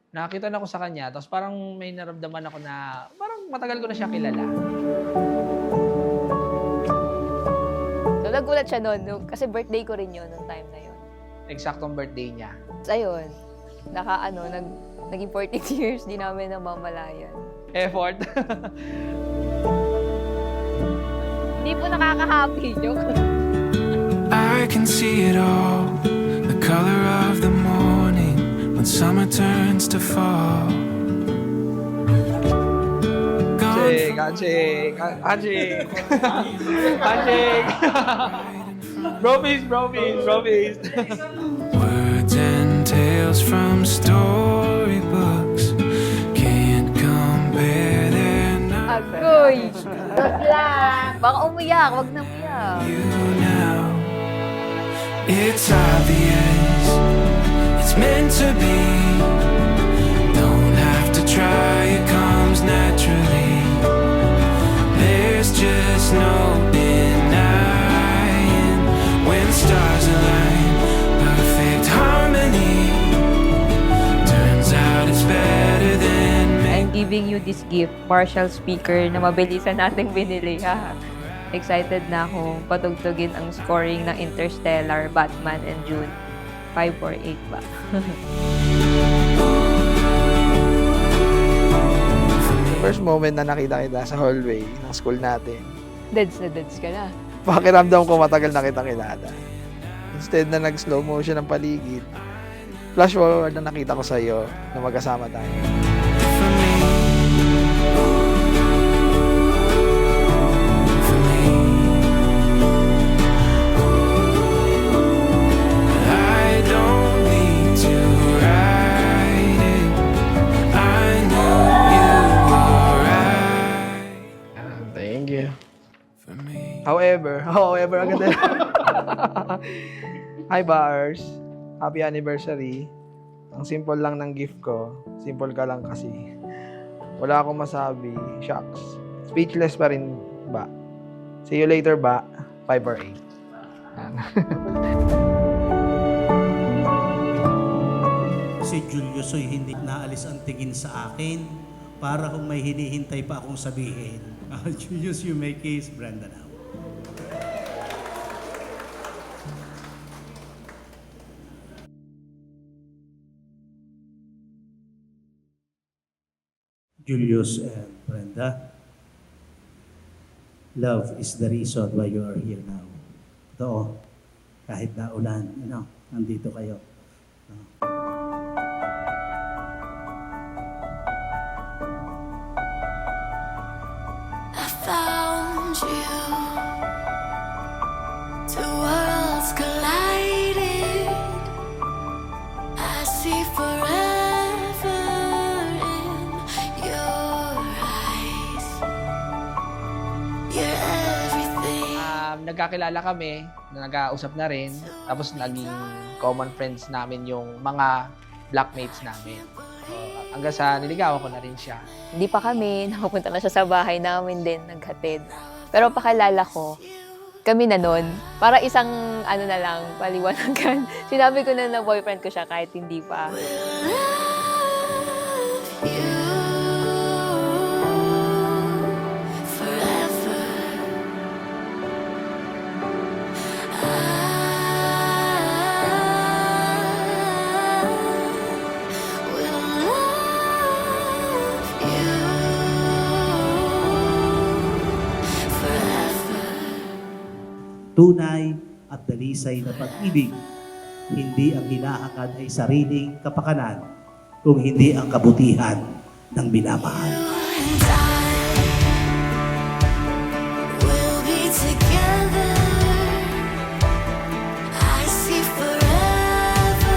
Nakakita na ako sa kanya tapos parang may naramdaman ako na parang matagal ko na siya kilala. So, nagulat siya nun, kasi birthday ko rin yun nung time na yun. Eksaktong birthday niya. So, ayun, naging 14 years, di namin namamalayan. Effort. Hindi po nakaka-happy, joke. I can see it all, the color of the morning when summer turns to fall. Handshake. Handshake. Brobies. Words and tales from storybooks can't compare their Agoy! Wag lang! Baka umiyak, wag na umiyak. you now. It's obvious, it's meant to be. Don't have to try, it comes naturally. There's just no denying when stars align. Perfect harmony. Turns out it's better than me. I'm giving you this gift, Marshall speaker na mabilisan nating binili. Ha? Excited na ako patugtugin ang scoring ng Interstellar, Batman and June. 548 ba? First moment na nakita kita sa hallway ng school natin, Deads na deads ka na. pakiramdam ko matagal na kitang kilala. Instead na nag-slow motion ng paligid, flash forward na nakita ko sa iyo na magkasama tayo. I don't need to write it. I know you were right Thank you. for me. However, agad na. Hi, Bars. Happy anniversary. Ang simple lang ng gift ko. Simple ka lang kasi. Wala akong masabi. Shucks. Speechless pa rin, ba? See you later, ba? 5 or 8. Si Julius ay hindi naalis ang tingin sa akin para kung may hinihintay pa akong sabihin. Julius, you may kiss Brenda now. Julius and Brenda, love is the reason why you are here now. Totoo, kahit na ulan, nandito kayo. I found you. Two worlds collided. I see forever in your eyes. You're everything. Nagkakilala kami, nag-ausap na rin, tapos naging common friends namin yung mga blackmates namin. So, hanggang sa niligawan ko na rin siya. Hindi pa kami, nakapunta na siya sa bahay namin din, naghatid. Pero pakilala ko, kami na nun, para isang na lang, paliwanagan. Sinabi ko na boyfriend ko siya kahit hindi pa. Love you forever. I will love you forever. Tunay at dalisay na pag-ibig, hindi ang hinahangad ay sariling kapakanan, kung hindi ang kabutihan ng minamahal. And I will be together. I see forever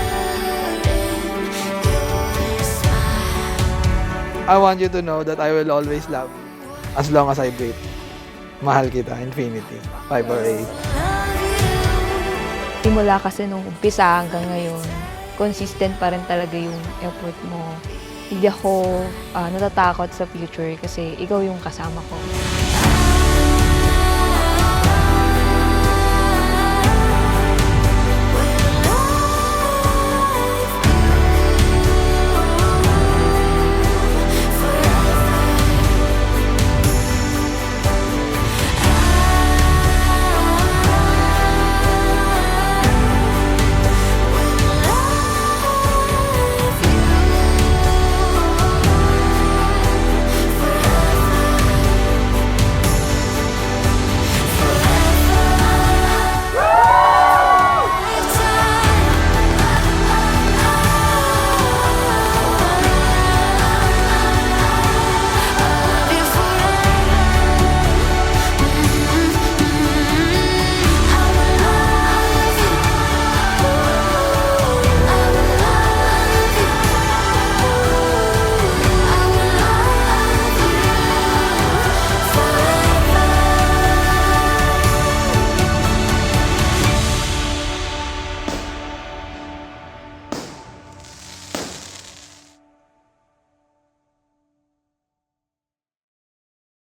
in your smile. I want you to know that I will always love you as long as I breathe. Mahal kita, infinity. 5 or 8. Love you. Simula kasi nung umpisa hanggang ngayon, consistent pa rin talaga yung effort mo. Hindi ako natatakot sa future kasi ikaw yung kasama ko.